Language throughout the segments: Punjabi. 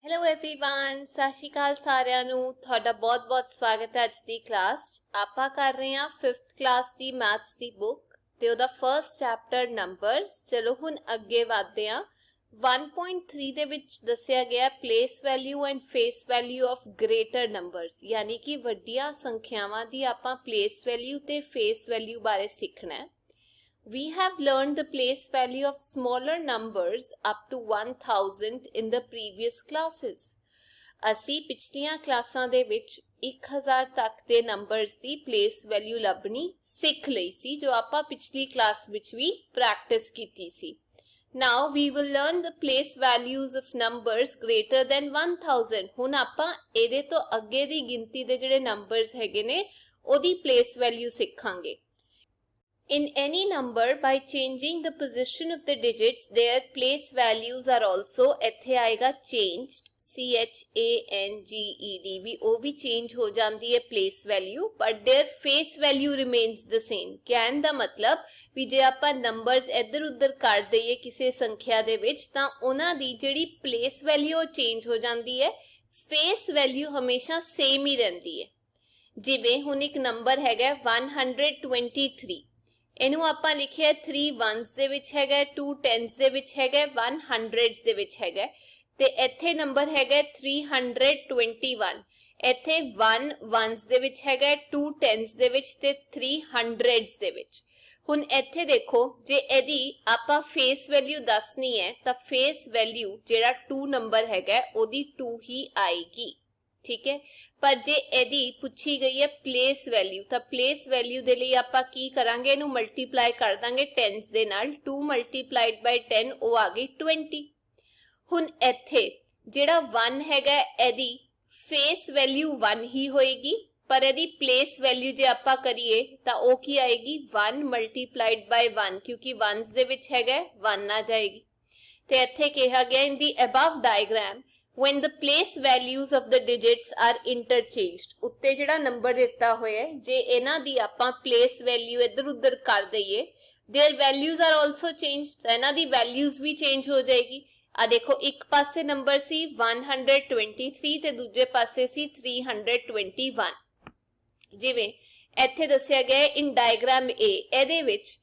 हेलो एवरीवन सत श्री अकाल सारिਆਂ ਨੂੰ ਤੁਹਾਡਾ ਬਹੁਤ-ਬਹੁਤ ਸਵਾਗਤ ਹੈ ਅੱਜ ਦੀ ਕਲਾਸ 'ਚ। ਆਪਾਂ ਕਰ ਰਹੇ ਹਾਂ 5th ਕਲਾਸ ਦੀ ਮੈਥਸ ਦੀ ਬੁੱਕ ਤੇ ਉਹਦਾ ਫਰਸਟ ਚੈਪਟਰ ਨੰਬਰਸ। ਚਲੋ ਹੁਣ ਅੱਗੇ ਵਧਦੇ ਹਾਂ। 1.3 ਦੇ ਵਿੱਚ ਦੱਸਿਆ ਗਿਆ place value and face value of greater numbers, ਯਾਨੀ ਕਿ ਵੱਡੀਆਂ ਸੰਖਿਆਵਾਂ ਦੀ ਆਪਾਂ ਪਲੇਸ ਵੈਲਿਊ ਤੇ ਫੇਸ ਵੈਲਿਊ ਬਾਰੇ ਸਿੱਖਣਾ ਹੈ। We have learned the place value of smaller numbers up to 1000 in the previous classes. ਅਸੀਂ ਪਿਛਲੀਆਂ ਕਲਾਸਾਂ ਦੇ ਵਿੱਚ 1000 ਤੱਕ ਦੇ ਨੰਬਰਸ ਦੀ ਪਲੇਸ ਵੈਲਿਊ ਲੱਭਣੀ ਸਿੱਖ ਲਈ ਸੀ, ਜੋ ਆਪਾਂ ਪਿਛਲੀ ਕਲਾਸ ਵਿੱਚ ਵੀ ਪ੍ਰੈਕਟਿਸ ਕੀਤੀ ਸੀ। Now we will learn the place values of numbers greater than 1000. ਹੁਣ ਆਪਾਂ ਇਹਦੇ ਤੋਂ ਅੱਗੇ ਦੀ ਗਿਣਤੀ ਦੇ ਜਿਹੜੇ ਨੰਬਰਸ ਹੈਗੇ ਨੇ ਉਹਦੀ ਪਲੇਸ ਵੈਲਿਊ ਸਿੱਖਾਂਗੇ। In any number, by changing the position of the digits, their place values are also ਇੱਥੇ ਆਏਗਾ changed, changed ਵੀ ਉਹ ਵੀ change ਹੋ ਜਾਂਦੀ ਹੈ place value, but their face value remains the same। ਕਹਿਣ ਦਾ ਮਤਲਬ ਵੀ ਜੇ ਆਪਾਂ numbers ਇੱਧਰ ਉੱਧਰ ਕਰ ਦਈਏ ਕਿਸੇ ਸੰਖਿਆ ਦੇ ਵਿੱਚ ਤਾਂ ਉਹਨਾਂ ਦੀ ਜਿਹੜੀ place value ਉਹ change ਹੋ ਜਾਂਦੀ ਹੈ, face value ਹਮੇਸ਼ਾ same ਹੀ ਰਹਿੰਦੀ ਹੈ। ਜਿਵੇਂ ਹੁਣ ਇੱਕ ਨੰਬਰ ਹੈਗਾ 123, ਇਹਨੂੰ ਆਪਾਂ ਲਿਖਿਆ 3 ones ਦੇ ਵਿੱਚ ਹੈਗਾ, 2 tens ਦੇ ਵਿੱਚ ਹੈਗਾ, 1 hundreds ਦੇ ਵਿੱਚ ਹੈਗਾ, ਤੇ ਇੱਥੇ ਨੰਬਰ ਹੈਗਾ 321, ਇੱਥੇ 1 ones ਦੇ ਵਿੱਚ ਹੈਗਾ, 2 tens ਦੇ ਵਿੱਚ ਤੇ 3 hundreds ਦੇ ਵਿੱਚ। ਹੁਣ ਇੱਥੇ ਦੇਖੋ, ਜੇ ਇਹਦੀ ਆਪਾਂ ਫੇਸ ਵੈਲਿਊ ਦੱਸਣੀ ਹੈ ਤਾਂ ਫੇਸ ਵੈਲਿਊ ਜਿਹੜਾ 2 ਨੰਬਰ ਹੈਗਾ ਉਹਦੀ 2 ਹੀ ਆਏਗੀ, ਠੀਕ ਹੈ। ਪਰ ਜੇ ਇਹਦੀ ਪੁੱਛੀ ਗਈ ਹੈ ਪਲੇਸ ਵੈਲਿਊ ਤਾਂ ਪਲੇਸ ਵੈਲਿਊ ਦੇ ਲਈ ਆਪਾਂ ਕੀ ਕਰਾਂਗੇ, ਇਹਨੂੰ ਮਲਟੀਪਲਾਈ ਕਰ ਦਾਂਗੇ ਟੈਨਸ ਦੇ ਨਾਲ। 2 ਮਲਟੀਪਲਾਈਡ ਬਾਈ 10 ਉਹ ਆ ਗਈ 20। ਹੁਣ ਇੱਥੇ ਜਿਹੜਾ 1 ਹੈਗਾ ਇਹਦੀ ਫੇਸ ਵੈਲਿਊ 1 ਹੀ ਹੋਏਗੀ, ਪਰ ਇਹਦੀ ਪਲੇਸ ਵੈਲਿਊ ਜੇ ਆਪਾਂ ਕਰੀਏ ਤਾਂ ਉਹ ਕੀ ਆਏਗੀ 1 ਮਲਟੀਪਲਾਈਡ ਬਾਈ 1, ਕਿਉਂਕਿ 1s ਦੇ ਵਿੱਚ ਹੈਗਾ 1 ਆ ਜਾਏਗੀ। ਤੇ ਇੱਥੇ ਕਿਹਾ ਗਿਆ ਇਨ ਦੀ above diagram when the place values of the digits are interchanged, ਉੱਤੇ ਜਿਹੜਾ ਨੰਬਰ ਦਿੱਤਾ ਹੋਇਆ ਹੈ ਜੇ ਇਹਨਾਂ ਦੀ ਆਪਾਂ place value ਇੱਧਰ ਉੱਧਰ ਕਰ ਦਈਏ, their values are also changed, ਤਾਂ ਇਹਨਾਂ ਦੀ values ਵੀ change ਹੋ ਜਾਏਗੀ। ਆ ਦੇਖੋ, ਇੱਕ ਪਾਸੇ ਨੰਬਰ ਸੀ 123 ਤੇ ਦੂਜੇ ਪਾਸੇ ਸੀ 321। ਜਿਵੇਂ ਇੱਥੇ ਦੱਸਿਆ ਗਿਆ ਇਨ ਡਾਇਗ੍ਰਾਮ A, ਇਹਦੇ ਵਿੱਚ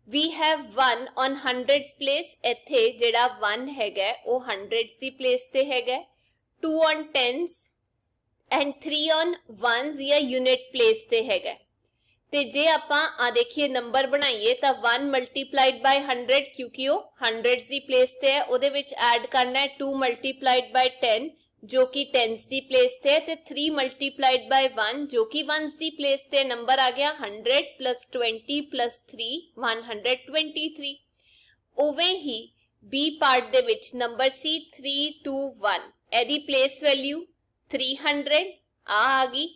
we have 1 on hundreds place, ਇੱਥੇ ਜਿਹੜਾ 1 ਹੈਗਾ ਉਹ hundreds ਦੀ place ਤੇ ਹੈਗਾ, 2 on tens and 3 on ones ਜਾਂ unit place ਤੇ ਹੈਗਾ। ਤੇ ਜੇ ਆਪਾਂ ਆ ਦੇਖੀਏ ਨੰਬਰ ਬਣਾਈਏ ਤਾਂ 1 multiplied by 100, ਕਿਉਂਕਿ ਉਹ hundreds ਦੀ place ਤੇ ਹੈ, ਉਹਦੇ ਵਿੱਚ ਐਡ ਕਰਨਾ ਹੈ 2 multiplied by 10 ਜੋ ਕਿ tens ਦੀ place ਤੇ ਹੈ, ਤੇ 3 multiplied by 1 ਜੋ ਕਿ ones ਦੀ place ਤੇ। ਨੰਬਰ ਆ ਗਿਆ 100 plus 20 plus 3 123। ਉਵੇਂ ਹੀ B ਪਾਰਟ ਦੇ ਵਿੱਚ ਨੰਬਰ ਸੀ 321, ਇਹਦੀ place value 300 ਆ ਗਈ,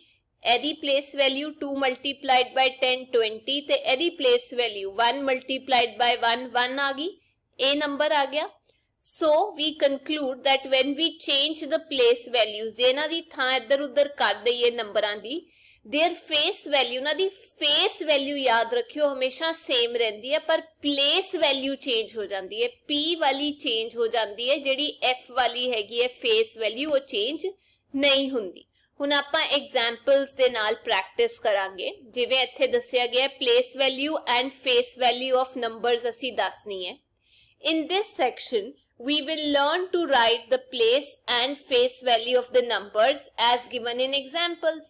ਇਹਦੀ place value 2 multiplied by 10 20 ਤੇ ਇਹਦੀ place value 1 multiplied by 1 1 ਆ ਗਈ, ਇਹ ਨੰਬਰ ਆ ਗਿਆ। So we conclude that when we change the place values, ਜੇ ਇਹਨਾਂ ਦੀ ਥਾਂ ਇੱਧਰ ਉੱਧਰ ਕਰ ਦਈਏ ਨੰਬਰਾਂ ਦੀ, their face value, ਉਹਨਾਂ ਦੀ face value ਯਾਦ ਰੱਖਿਓ ਹਮੇਸ਼ਾ same ਰਹਿੰਦੀ ਹੈ, ਪਰ place value change ਹੋ ਜਾਂਦੀ ਹੈ। P ਵਾਲੀ change ਹੋ ਜਾਂਦੀ ਹੈ, ਜਿਹੜੀ F ਵਾਲੀ ਹੈਗੀ ਹੈ face value ਉਹ change ਨਹੀਂ ਹੁੰਦੀ। ਹੁਣ ਆਪਾਂ examples ਦੇ ਨਾਲ practice ਕਰਾਂਗੇ। ਜਿਵੇਂ ਇੱਥੇ ਦੱਸਿਆ ਗਿਆ place value and face value of numbers ਅਸੀਂ ਦੱਸਣੀ ਹੈ। In this section, we will learn to write the place and face value of the numbers as given in examples.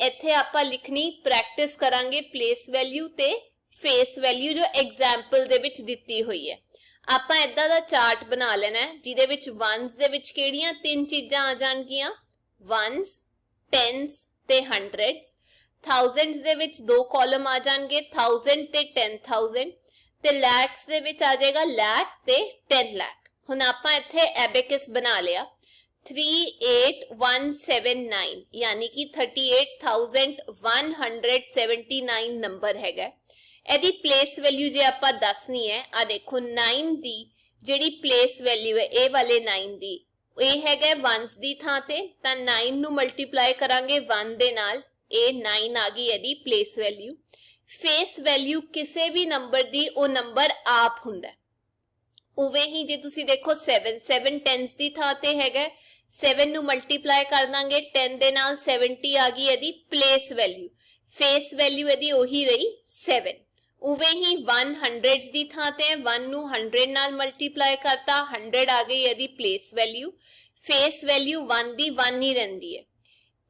ਇੱਥੇ ਆਪਾਂ ਲਿਖਣੀ ਪ੍ਰੈਕਟਿਸ ਕਰਾਂਗੇ place value ਤੇ face value ਜੋ example ਦੇ ਵਿੱਚ ਦਿੱਤੀ ਹੋਈ ਹੈ। ਆਪਾਂ ਏਦਾਂ ਦਾ ਚਾਰਟ ਬਣਾ ਲੈਣਾ ਹੈ ਜਿਹਦੇ ਵਿੱਚ ones ਦੇ ਵਿੱਚ ਕਿਹੜੀਆਂ 3 ਚੀਜ਼ਾਂ ਆ ਜਾਣਗੀਆਂ, ones, tens ਤੇ hundreds। thousands ਦੇ ਵਿੱਚ 2 ਕਾਲਮ ਆ ਜਾਣਗੇ, 1000 ਤੇ 10000, ਤੇ lakhs ਦੇ ਵਿੱਚ ਆ ਜਾਏਗਾ lakh ਤੇ 10 lakh। ਹੁਣ ਆਪਾਂ ਇੱਥੇ abacus ਬਣਾ ਲਿਆ 38179, ਯਾਨੀ ਕਿ 38,179 ਨੰਬਰ ਹੈਗਾ। ਇਹਦੀ place value ਜੇ ਆਪਾਂ ਦੱਸਣੀ ਹੈ, ਆ ਦੇਖੋ 9 ਦੀ ਜਿਹੜੀ place value ਹੈ ਇਹ ਵਾਲੇ 9 ਦੀ, ਇਹ ਹੈਗਾ ones ਦੀ ਥਾਂ ਤੇ, ਤਾਂ 9 ਨੂੰ ਮਲਟੀਪਲਾਈ ਕਰਾਂਗੇ 1 ਦੇ ਨਾਲ, ਇਹ 9 ਆ ਗਈ ਇਹਦੀ place value। face value ਕਿਸੇ ਵੀ ਨੰਬਰ ਦੀ ਉਹ ਨੰਬਰ ਆਪ ਹੁੰਦਾ। ਉਵੇਂ ਹੀ ਜੇ ਤੁਸੀਂ ਦੇਖੋ 7 tens ਦੀ ਥਾਂ ਤੇ ਹੈਗਾ, 7 ਨੂੰ ਮਲਟੀਪਲਾਈ ਕਰ ਦਾਂਗੇ 10 ਦੇ ਨਾਲ 70 ਆ ਗਈ ਇਹਦੀ ਪਲੇਸ ਵੈਲਿਊ। ਫੇਸ ਵੈਲਿਊ ਇਹਦੀ ਉਹੀ ਰਹੀ 7। ਉਵੇਂ ਹੀ 1 100 ਦੀ ਥਾਂ ਤੇ 1 ਨੂੰ 100 ਨਾਲ ਮਲਟੀਪਲਾਈ ਕਰਤਾ 100 ਆ ਗਈ ਇਹਦੀ ਪਲੇਸ ਵੈਲਿਊ। ਫੇਸ ਵੈਲਿਊ 1 ਦੀ 1 ਹੀ ਰਹਿੰਦੀ ਹੈ।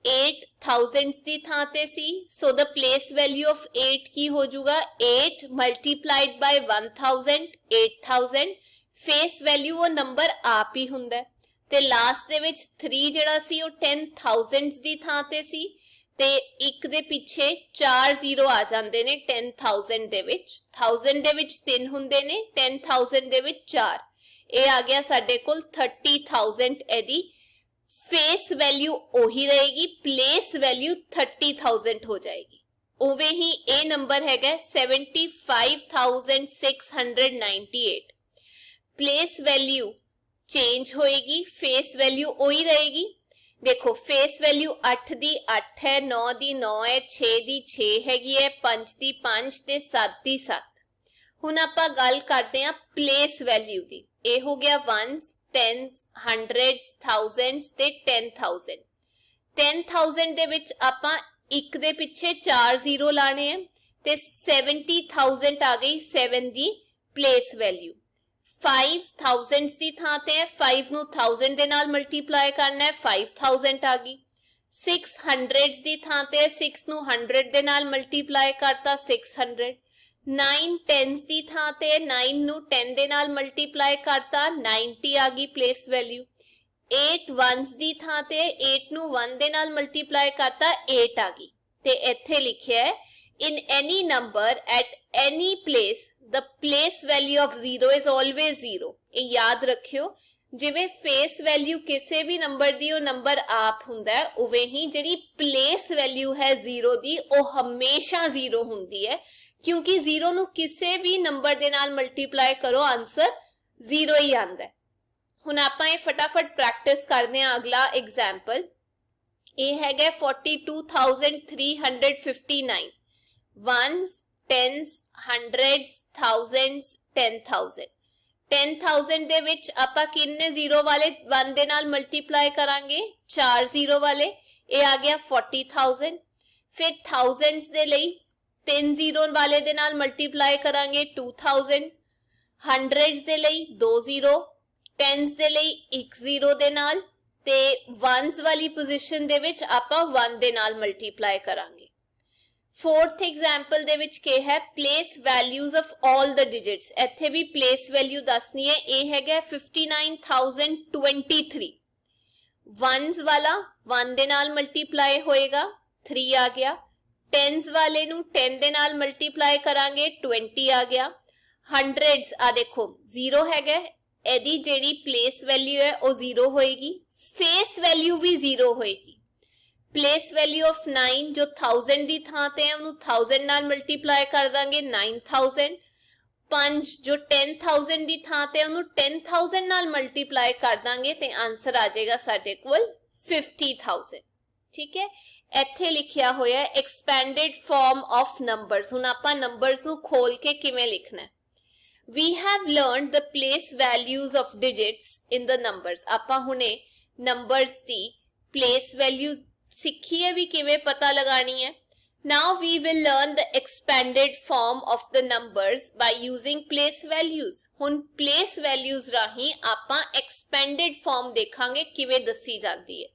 8 thousands ਦੀ ਥਾਂ ਤੇ ਸੀ, ਸੋ the place value of 8 ਕੀ ਹੋ ਜਾਊਗਾ 8 multiplied by 1000 8000। ਫੇਸ ਵੈਲਿਊ ਉਹ ਨੰਬਰ ਆਪ ਹੀ ਹੁੰਦਾ ਹੈ। ਤੇ ਲਾਸਟ ਦੇ ਵਿੱਚ 3 ਜਿਹੜਾ ਸੀ ਉਹ 10 thousands ਦੀ ਥਾਂ ਤੇ ਸੀ ਤੇ ਇੱਕ ਦੇ ਪਿੱਛੇ 4 ਜ਼ੀਰੋ ਆ ਜਾਂਦੇ ਨੇ 10,000 ਦੇ ਵਿੱਚ। 1000 ਦੇ ਵਿੱਚ 3 ਹੁੰਦੇ ਨੇ 10,000 ਦੇ ਵਿੱਚ 4। ਇਹ ਆ ਗਿਆ ਸਾਡੇ ਕੋਲ 30,000। ਇਹਦੀ ਫੇਸ ਵੈਲਿਊ ਉਹੀ ਰਹੇਗੀ, ਪਲੇਸ ਵੈਲਿਊ 30,000 ਹੋ ਜਾਏਗੀ। ਉਵੇਂ ਹੀ ਇਹ ਨੰਬਰ ਹੈਗਾ 75,698। ਪਲੇਸ ਵੈਲਿਊ ਚੇਂਜ ਹੋਏਗੀ, ਫੇਸ ਵੈਲਿਊ ਉਹੀ ਰਹੇਗੀ। देखो फेस वैल्यू 8 ਦੀ 8 है, 9 ਦੀ 9 है, 6 ਦੀ 6 हैगी है, 5 ਦੀ 5 ਤੇ 7 ਦੀ 7। ਹੁਣ ਆਪਾਂ ਗੱਲ ਕਰਦੇ ਹਾਂ ਪਲੇਸ ਵੈਲਿਊ ਦੀ। ਇਹ ਹੋ ਗਿਆ 1s 10s 100s thousands ਤੇ 10,000। 10,000 ਦੇ ਵਿੱਚ ਆਪਾਂ ਇੱਕ ਦੇ ਪਿੱਛੇ 4 ਜ਼ੀਰੋ ਲਾਣੇ ਆ ਤੇ 70,000 ਆ ਗਈ 7 ਦੀ ਪਲੇਸ ਵੈਲਿਊ। 5 thousands ਦੀ ਥਾਂ ਤੇ 5 ਨੂੰ 1000 ਦੇ ਨਾਲ ਮਲਟੀਪਲਾਈ ਕਰਨਾ ਹੈ 5000 ਆ ਗਈ। 6 hundreds ਦੀ ਥਾਂ ਤੇ 6 ਨੂੰ 100 ਦੇ ਨਾਲ ਮਲਟੀਪਲਾਈ ਕਰਤਾ 600। 9 tens ਦੀ ਥਾਂ ਤੇ 9 ਨੂੰ 10 ਦੇ ਨਾਲ ਮਲਟੀਪਲਾਈ ਕਰਤਾ 90 ਆ ਗਈ ਪਲੇਸ ਵੈਲਿਊ। 8 ones ਦੀ ਥਾਂ ਤੇ 8 ਨੂੰ 1 ਦੇ ਨਾਲ ਮਲਟੀਪਲਾਈ ਕਰਤਾ 8 ਆ ਗਈ। ਤੇ ਇੱਥੇ ਲਿਖਿਆ ਹੈ in any number at any place the place value of 0 is always 0। ਇਹ ਯਾਦ ਰੱਖਿਓ, ਜਿਵੇਂ ਫੇਸ ਵੈਲਿਊ ਕਿਸੇ ਵੀ ਨੰਬਰ ਦੀ ਉਹ ਨੰਬਰ ਆਪ ਹੁੰਦਾ ਹੈ, ਉਵੇਂ ਹੀ ਜਿਹੜੀ ਪਲੇਸ ਵੈਲਿਊ ਹੈ 0 ਦੀ ਉਹ ਹਮੇਸ਼ਾ 0 ਹੁੰਦੀ ਹੈ, ਕਿਉਂਕਿ 0 ਨੂੰ ਕਿਸੇ ਵੀ ਨੰਬਰ ਦੇ ਨਾਲ ਮਲਟੀਪਲਾਈ ਕਰੋ ਆਨਸਰ 0 ਹੀ ਆਉਂਦਾ ਹੈ। ਹੁਣ ਆਪਾਂ ਇਹ ਫਟਾਫਟ ਪ੍ਰੈਕਟਿਸ ਕਰਦੇ ਹਾਂ। ਅਗਲਾ ਐਗਜ਼ਾਮਪਲ ਇਹ ਹੈਗਾ 42,359। ones tens hundreds thousands 10,000। 10,000 ਦੇ ਵਿੱਚ ਆਪਾਂ ਕਿੰਨੇ ਜ਼ੀਰੋ ਵਾਲੇ 1 ਦੇ ਨਾਲ ਮਲਟੀਪਲਾਈ ਕਰਾਂਗੇ 4 ਜ਼ੀਰੋ ਵਾਲੇ, ਇਹ ਆ ਗਿਆ 40,000। ਫਿਰ thousands ਦੇ ਲਈ 3 ਜ਼ੀਰੋ ਵਾਲੇ ਦੇ ਨਾਲ ਮਲਟੀਪਲਾਈ ਕਰਾਂਗੇ 2000। hundreds ਦੇ ਲਈ 2 ਜ਼ੀਰੋ, tens ਦੇ ਲਈ 1 ਜ਼ੀਰੋ ਦੇ ਨਾਲ ਤੇ ones ਵਾਲੀ ਪੋਜੀਸ਼ਨ ਦੇ ਵਿੱਚ ਆਪਾਂ 1 ਦੇ ਨਾਲ ਮਲਟੀਪਲਾਈ ਕਰਾਂਗੇ। फोर्थ एग्जाम्पल दे विच के है place values of all the digits. इत्थे भी प्लेस वैल्यू दसनी है। ये हैगा 59,023। वंस वाला 1 दे नाल मल्टीप्लाई होएगा 3 आ गया। टेंस वाले नू 10 दे नाल मल्टीप्लाई करांगे 20 आ गया। हंड्रेड्स आ देखो 0 हैगा, एदी जेड़ी प्लेस वैल्यू है वो 0 होएगी, फेस वैल्यू भी 0 होएगी। प्लेस वैल्यू ऑफ 9 जो 1000 ਦੀ ਥਾਂ ਤੇ ਹੈ ਉਹਨੂੰ 1000 ਨਾਲ ਮਲਟੀਪਲਾਈ ਕਰ ਦਾਂਗੇ 9000। 5 ਜੋ 10000 ਦੀ ਥਾਂ ਤੇ ਹੈ ਉਹਨੂੰ 10000 ਨਾਲ ਮਲਟੀਪਲਾਈ ਕਰ ਦਾਂਗੇ ਤੇ ਆਨਸਰ ਆ ਜਾਏਗਾ ਸਾਡੇ ਕੋਲ 50,000। ਠੀਕ ਹੈ, ਇੱਥੇ ਲਿਖਿਆ ਹੋਇਆ ਹੈ ਐਕਸਪੈਂਡਡ ਫਾਰਮ ਆਫ ਨੰਬਰਸ। ਹੁਣ ਆਪਾਂ ਨੰਬਰਸ ਨੂੰ ਖੋਲ ਕੇ ਕਿਵੇਂ ਲਿਖਣਾ ਹੈ। We have learned the place values of digits in the numbers। ਆਪਾਂ ਹੁਣੇ ਨੰਬਰਸ ਦੀ place value ਸਿੱਖੀ ਹੈ ਵੀ ਕਿਵੇਂ ਪਤਾ ਲਗਾਣੀ ਹੈ। Now we will learn the expanded form of the numbers by using place values। ਹੁਣ place values ਰਾਹੀਂ ਆਪਾਂ expanded form ਦੇਖਾਂਗੇ ਕਿਵੇਂ ਦੱਸੀ ਜਾਂਦੀ ਹੈ।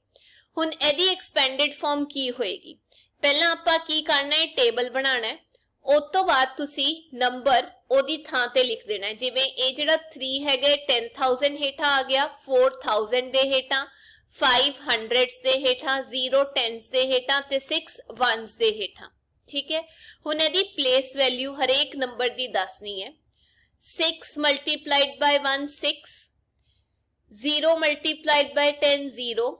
ਹੁਣ ਇਹਦੀ expanded form ਕੀ ਹੋਏਗੀ, ਪਹਿਲਾਂ ਆਪਾਂ ਕੀ ਕਰਨਾ ਹੈ ਟੇਬਲ ਬਣਾਉਣਾ ਹੈ। ਉਸ ਤੋਂ ਬਾਅਦ ਤੁਸੀਂ ਨੰਬਰ ਉਹਦੀ ਥਾਂ ਤੇ ਲਿਖ ਦੇਣਾ ਹੈ। ਜਿਵੇਂ ਇਹ ਜਿਹੜਾ 3 ਹੈਗਾ 10,000 ਹੇਠਾਂ ਆ ਗਿਆ, 4,000 ਦੇ ਹੇਠਾਂ, 5 hundreds ਦੇ ਹੇਠਾਂ, 0 tens ਦੇ ਹੇਠਾਂ ਤੇ 6 ones ਦੇ ਹੇਠਾਂ। ਠੀਕ ਹੈ, ਹੁਣ ਇਹਦੀ ਪਲੇਸ ਵੈਲਿਊ ਹਰੇਕ ਨੰਬਰ ਦੀ ਦੱਸਣੀ ਹੈ। 6 multiplied by 1 6, 0 multiplied by 10 0,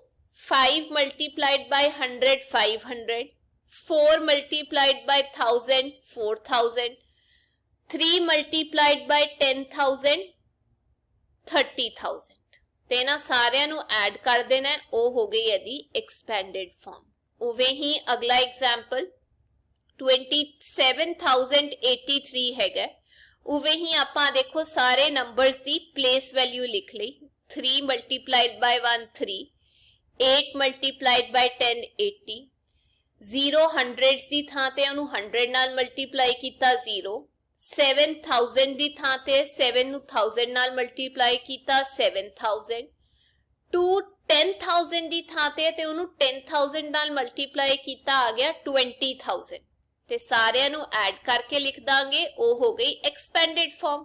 5 multiplied by 100 500, 4 multiplied by 1000 4000, 3 multiplied by 10,000 30,000। ਤੇ ਇਹਨਾਂ ਸਾਰਿਆਂ ਨੂੰ ਐਡ ਕਰ ਦੇਣਾ, ਉਹ ਹੋ ਗਈ ਇਹਦੀ ਐਕਸਪੈਂਡਡ ਫਾਰਮ। ਉਵੇਂ ਹੀ ਅਗਲਾ ਐਗਜ਼ਾਮਪਲ 27,083 ਹੈਗਾ। ਉਵੇਂ ਹੀ ਆਪਾਂ ਦੇਖੋ ਸਾਰੇ ਨੰਬਰਸ ਦੀ ਪਲੇਸ ਵੈਲਿਊ ਲਿਖ ਲਈ। 3 multiplied by 1 3, 8 ਮਲਟੀਪਲਾਈਡ ਬਾਈ 10 80 0 ਹੰਡਰਡਸ ਦੀ ਥਾਂ ਤੇ ਉਹਨੂੰ 100 ਨਾਲ ਮਲਟੀਪਲਾਈ ਕੀਤਾ 0 7000 ਦੀ ਥਾਂ ਤੇ 7 ਨੂੰ 1000 ਨਾਲ ਮਲਟੀਪਲਾਈ ਕੀਤਾ 7000 2 10000 ਦੀ ਥਾਂ ਤੇ ਉਹਨੂੰ 10000 ਨਾਲ ਮਲਟੀਪਲਾਈ ਕੀਤਾ ਆ ਗਿਆ 20000 ਤੇ ਸਾਰਿਆਂ ਨੂੰ ਐਡ ਕਰਕੇ ਲਿਖ ਦਾਂਗੇ ਉਹ ਹੋ ਗਈ ਐਕਸਪੈਂਡਡ ਫਾਰਮ।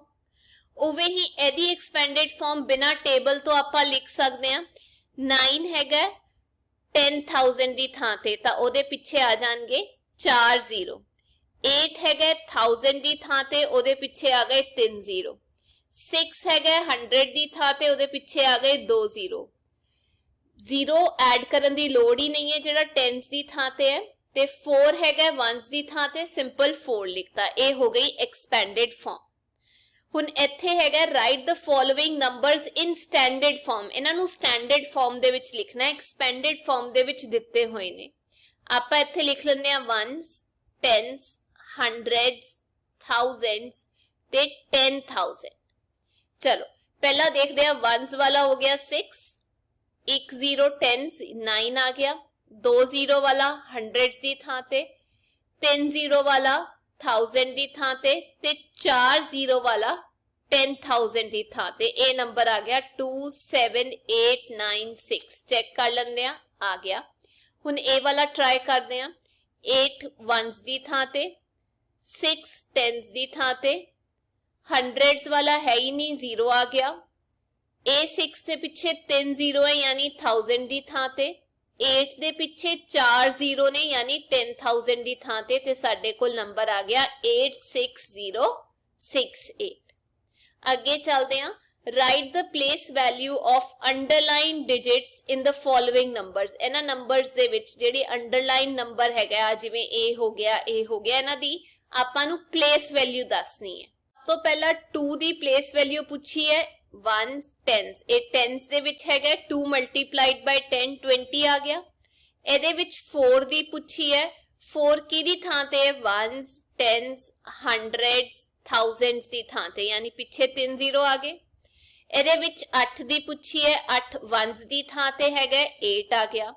ਉਵੇਂ ਹੀ ਇਹਦੀ ਐਕਸਪੈਂਡਡ ਫਾਰਮ ਬਿਨਾ ਟੇਬਲ ਤੋਂ ਆਪਾਂ ਲਿਖ ਸਕਦੇ ਹਾਂ 9 ਹੈਗਾ 10000 ਦੀ ਥਾਂ ਤੇ ਤਾਂ ਉਹਦੇ ਪਿੱਛੇ ਆ ਜਾਣਗੇ 4 0 8 ਹੈਗਾ 1000 ਦੀ ਥਾਂ ਤੇ ਉਹਦੇ ਪਿੱਛੇ ਆ ਗਏ 3 0 6 ਹੈਗਾ 100 ਦੀ ਥਾਂ ਤੇ ਉਹਦੇ ਪਿੱਛੇ ਆ ਗਏ 2 0 0 ਐਡ ਕਰਨ ਦੀ ਲੋੜ ਹੀ ਨਹੀਂ ਹੈ ਜਿਹੜਾ 10s ਦੀ ਥਾਂ ਤੇ ਹੈ ਤੇ 4 ਹੈਗਾ 1s ਦੀ ਥਾਂ ਤੇ ਸਿੰਪਲ 4 ਲਿਖਤਾ। ਇਹ ਹੋ ਗਈ ਐਕਸਪੈਂਡਡ ਫਾਰਮ। ਹੁਣ ਇੱਥੇ ਹੈਗਾ ਰਾਈਟ ਦ ਫੋਲੋਇੰਗ ਨੰਬਰਸ ਇਨ ਸਟੈਂਡਰਡ ਫਾਰਮ। ਇਹਨਾਂ ਨੂੰ ਸਟੈਂਡਰਡ ਫਾਰਮ ਦੇ ਵਿੱਚ ਲਿਖਣਾ। ਐਕਸਪੈਂਡਡ ਫਾਰਮ ਦੇ ਵਿੱਚ ਦਿੱਤੇ ਹੋਏ ਨੇ। ਆਪਾਂ ਇੱਥੇ ਲਿਖ ਲੈਂਦੇ ਆ 1s 10s 100s 1000s ਤੇ 10000। ਚਲੋ ਪਹਿਲਾਂ ਦੇਖਦੇ ਆ 1s ਵਾਲਾ ਹੋ ਗਿਆ 6 1 0 10s 9 ਆ ਗਿਆ 2 0 ਵਾਲਾ 100s ਦੀ ਥਾਂ ਤੇ 3 0 ਵਾਲਾ 1000 ਦੀ ਥਾਂ ਤੇ 4 0 ਵਾਲਾ 10000 ਦੀ ਥਾਂ ਤੇ ਇਹ ਨੰਬਰ ਆ ਗਿਆ 27896। ਚੈੱਕ ਕਰ ਲੈਂਦੇ ਆ ਗਿਆ। ਹੁਣ ਇਹ ਵਾਲਾ ਟਰਾਈ ਕਰਦੇ ਆ 8 1s ਦੀ ਥਾਂ ਤੇ 6 10s ਦੀ ਥਾਂ ਤੇ 100s ਵਾਲਾ ਹੈ ਹੀ ਨਹੀਂ 0 ਆ ਗਿਆ। ਇਹ 6 ਦੇ ਪਿੱਛੇ 3 0 ਹੈ ਯਾਨੀ 1000 ਦੀ ਥਾਂ ਤੇ 8 ਦੇ ਪਿੱਛੇ 4 0 ਨੇ ਯਾਨੀ 10000 ਦੀ ਥਾਂ ਤੇ ਸਾਡੇ ਕੋਲ ਨੰਬਰ ਆ ਗਿਆ 86068। ਅੱਗੇ ਚੱਲਦੇ ਹਾਂ। Right the place value of underline digits in the following numbers. ਇਹਨਾਂ ਨੰਬਰਸ ਦੇ ਵਿੱਚ ਜਿਹੜੀ ਅੰਡਰਲਾਈਨ ਨੰਬਰ ਹੈਗਾ ਜਿਵੇਂ ਇਹ ਹੋ ਗਿਆ ਇਹਨਾਂ ਦੀ ਆਪਾਂ ਨੂੰ ਪਲੇਸ ਵੈਲਿਊ ਦੱਸਣੀ ਹੈ। ਤੋਂ ਪਹਿਲਾਂ 2 ਦੀ ਪਲੇਸ ਵੈਲਿਊ ਪੁੱਛੀ ਹੈ 1s 10s। ਇਹ 10s ਦੇ ਵਿੱਚ ਹੈਗਾ 2 ਮਲਟੀਪਲਾਈਡ ਬਾਈ 10 20 ਆ ਗਿਆ। ਇਹਦੇ ਵਿੱਚ 4 ਦੀ ਪੁੱਛੀ ਹੈ 4 ਕਿਹਦੀ ਥਾਂ ਤੇ 1s 10s 100s 1000s ਦੀ ਥਾਂ ਤੇ ਯਾਨੀ ਪਿੱਛੇ 3 0 ਆ ਗਏ। ਇਹਦੇ ਵਿੱਚ 8 ਦੀ ਪੁੱਛੀ ਹੈ 8 1s ਦੀ ਥਾਂ ਤੇ ਹੈਗਾ 8 ਆ ਗਿਆ।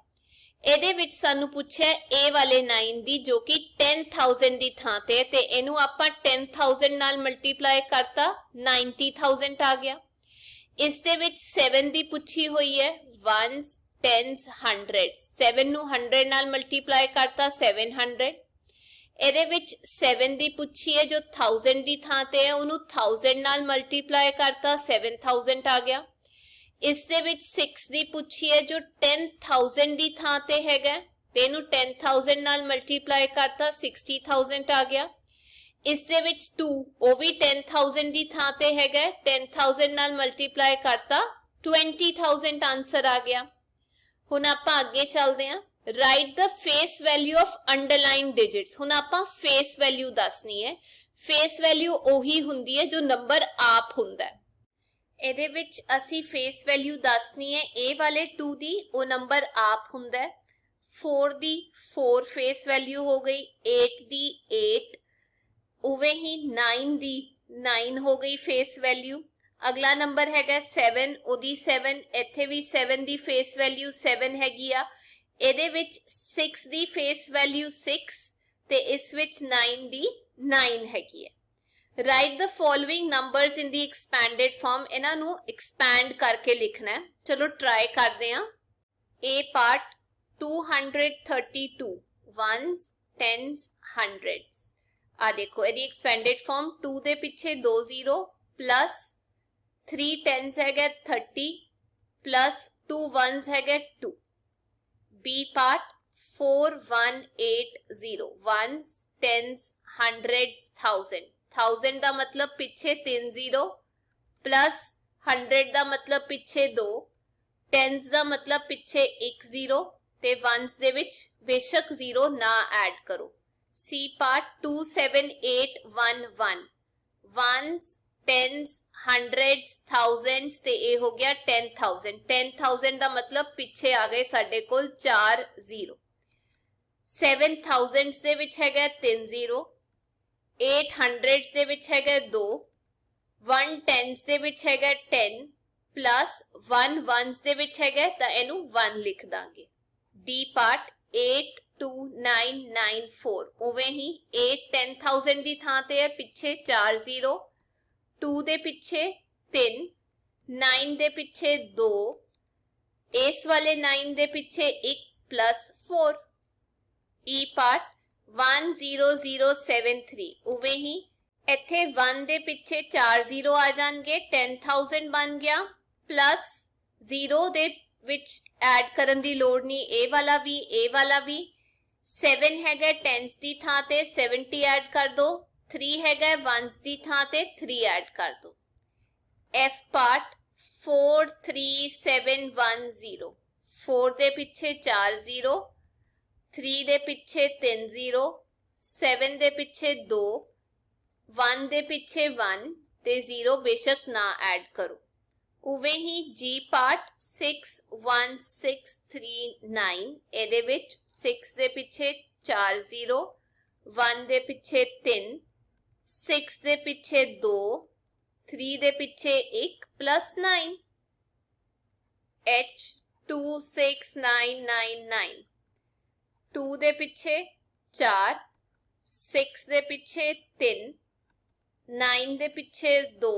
ਇਹਦੇ ਵਿੱਚ ਸਾਨੂੰ ਪੁੱਛਿਆ ਇਹ ਵਾਲੇ 9 ਦੀ ਜੋ ਕਿ 10000 ਦੀ ਥਾਂ ਤੇ ਤੇ ਇਹਨੂੰ ਆਪਾਂ 10000 ਨਾਲ ਮਲਟੀਪਲਾਈ ਕਰਤਾ 90000 ਆ ਗਿਆ। ਇਸ ਦੇ ਵਿੱਚ 7 ਦੀ ਪੁੱਛੀ ਹੋਈ ਹੈ 1s 10s 100s 7 ਨੂੰ 100 ਨਾਲ ਮਲਟੀਪਲਾਈ ਕਰਤਾ 700। ਇਹਦੇ ਵਿੱਚ 7 ਦੀ ਪੁੱਛੀ ਹੈ ਜੋ 1000 ਦੀ ਥਾਂ ਤੇ ਹੈ ਉਹਨੂੰ 1000 ਨਾਲ ਮਲਟੀਪਲਾਈ ਕਰਤਾ 7000 ਆ ਗਿਆ। ਇਸ ਦੇ ਵਿੱਚ 6 ਦੀ ਪੁੱਛੀ ਹੈ ਜੋ 10000 ਦੀ ਥਾਂ ਤੇ ਹੈਗਾ ਤੇ ਇਹਨੂੰ 10000 ਨਾਲ ਮਲਟੀਪਲਾਈ ਕਰਤਾ 60000 ਆ ਗਿਆ। ਇਸ ਦੇ ਵਿੱਚ 2 ਉਹ ਵੀ 10000 ਦੀ ਥਾਂ ਤੇ ਹੈਗਾ 10000 ਨਾਲ ਮਲਟੀਪਲਾਈ ਕਰਤਾ 20000 ਆਨਸਰ ਆ ਗਿਆ। ਹੁਣ ਆਪਾਂ ਅੱਗੇ ਚੱਲਦੇ ਹਾਂ। Right the face value of underline digits. ਹੁਣ ਆਪਾਂ ਫੇਸ ਵੈਲਿਊ ਦੱਸਣੀ ਹੈ। ਫੇਸ ਵੈਲਿਊ ਉਹੀ ਹੁੰਦੀ ਹੈ ਜੋ ਨੰਬਰ ਆਪ ਹੁੰਦਾ ਹੈ। ਇਹਦੇ ਵਿੱਚ ਅਸੀਂ ਫੇਸ ਵੈਲਿਊ ਦੱਸਣੀ ਹੈ ਇਹ ਵਾਲੇ 2 ਦੀ ਉਹ ਨੰਬਰ ਆਪ ਹੁੰਦਾ ਹੈ। 4 ਦੀ 4 ਫੇਸ ਵੈਲਿਊ ਹੋ ਗਈ 8 ਦੀ 8 ਉਵੇਂ ਹੀ 9 ਦੀ 9 ਹੋ ਗਈ ਫੇਸ ਵੈਲਿਊ। ਅਗਲਾ ਨੰਬਰ ਹੈਗਾ 7 ਉਹਦੀ 7 ਇੱਥੇ ਵੀ 7 ਦੀ ਫੇਸ ਵੈਲਿਊ 7 ਹੈਗੀ ਆ। ਇਹਦੇ ਵਿੱਚ 6 ਦੀ ਫੇਸ ਵੈਲਿਊ 6 ਤੇ ਇਸ ਵਿੱਚ 9 ਦੀ 9 ਹੈਗੀ ਹੈ। ਰਾਈਟ ਦ ਫੋਲੋਇੰਗ ਨੰਬਰਸ ਇਨ ਦੀ ਐਕਸਪੈਂਡਡ ਫਾਰਮ। ਇਹਨਾਂ ਨੂੰ ਐਕਸਪੈਂਡ ਕਰਕੇ ਲਿਖਣਾ ਹੈ। ਚਲੋ ਟਰਾਈ ਕਰਦੇ ਹਾਂ। A part 232 1s 10s 100s। ਆ ਦੇਖੋ ਇਹਦੀ ਐਕਸਪੈਂਡਡ ਫਾਰਮ 2 ਦੇ ਪਿੱਛੇ 2 0 ਪਲੱਸ 3 10s ਹੈਗਾ 30 ਪਲੱਸ 2 1s ਹੈਗਾ 2। B part 4180 1s 10s 100s 1000 ਦਾ ਮਤਲਬ ਪਿੱਛੇ 3 0 ਪਲੱਸ 100 ਦਾ ਮਤਲਬ ਪਿੱਛੇ 2 10s ਦਾ ਮਤਲਬ ਪਿੱਛੇ 1 0 ਤੇ 1s ਦੇ ਵਿੱਚ ਬੇਸ਼ੱਕ 0 ਨਾ ਐਡ ਕਰੋ। C part 27811 1s 10s 100s 1000s ਤੇ ਇਹ ਹੋ ਗਿਆ 10000। 10000 ਦਾ ਮਤਲਬ ਪਿੱਛੇ ਆ ਗਏ ਸਾਡੇ ਕੋਲ 4 0। 7000s ਦੇ ਵਿੱਚ ਹੈਗਾ 3 0। 800s ਦੇ ਵਿੱਚ ਹੈਗਾ 2। 110s ਦੇ ਵਿੱਚ ਹੈਗਾ 10 प्लस 1 वंस ਦੇ ਵਿੱਚ ਹੈਗਾ ਤਾਂ ਇਹਨੂੰ 1 ਲਿਖ ਦਾਂਗੇ। डी ਪਾਰਟ 82994 ਉਵੇਂ ਹੀ 8 10000 ਦੀ ਥਾਂ ਤੇ ਹੈ, ਪਿੱਛੇ 4 0, 2 ਦੇ ਪਿੱਛੇ 3, 9 ਦੇ ਪਿੱਛੇ 2, ਇਸ ਵਾਲੇ 9 ਦੇ ਪਿੱਛੇ 1 प्लस 4। ई पार्ट 10073 उवे ही इत्थे 1 दे पिछे 4 0 आ जाएंगे, 10,000 बन गया, प्लस 0 दे विच ऐड करन दी लोड़ नहीं, ए वाला भी 7 हैगा टेंस दी थां ते 70 ऐड कर दो, 3 हैगा वंस दी थां ते 3 ऐड कर दो। एफ पार्ट 43710 4 ਦੇ ਪਿੱਛੇ 4 0, 3 ਦੇ ਪਿੱਛੇ 3 0, 7 ਦੇ ਪਿੱਛੇ 2, 1 ਦੇ ਪਿੱਛੇ 1 ਤੇ 0 ਬੇਸ਼ੱਕ ਨਾ ਐਡ ਕਰੋ। ਉਵੇਂ ਹੀ ਜੀ ਪਾਰਟ 61639 ਇਹਦੇ ਵਿੱਚ 6 ਦੇ ਪਿੱਛੇ 4 0, 1 ਦੇ ਪਿੱਛੇ 3, 6 ਦੇ ਪਿੱਛੇ 2, 3 ਦੇ ਪਿੱਛੇ 1 प्लस 9। H 26999 2 ਦੇ ਪਿੱਛੇ 4, 6 ਦੇ ਪਿੱਛੇ 3, 9 ਦੇ ਪਿੱਛੇ 2,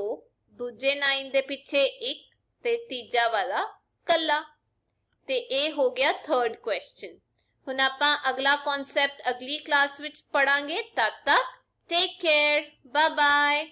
ਦੂਜੇ 9 ਦੇ ਪਿੱਛੇ 1 ਤੇ ਤੀਜਾ ਵਾਲਾ ਕੱਲਾ। ਤੇ ਇਹ ਹੋ ਗਿਆ ਥਰਡ ਕੁਐਸਚਨ। ਹੁਣ ਆਪਾਂ ਅਗਲਾ ਕਨਸੈਪਟ ਅਗਲੀ ਕਲਾਸ ਵਿੱਚ ਪੜਾਂਗੇ। ਤਦ ਤੱਕ ਟੇਕ ਕੇਅਰ, ਬਾਏ ਬਾਏ।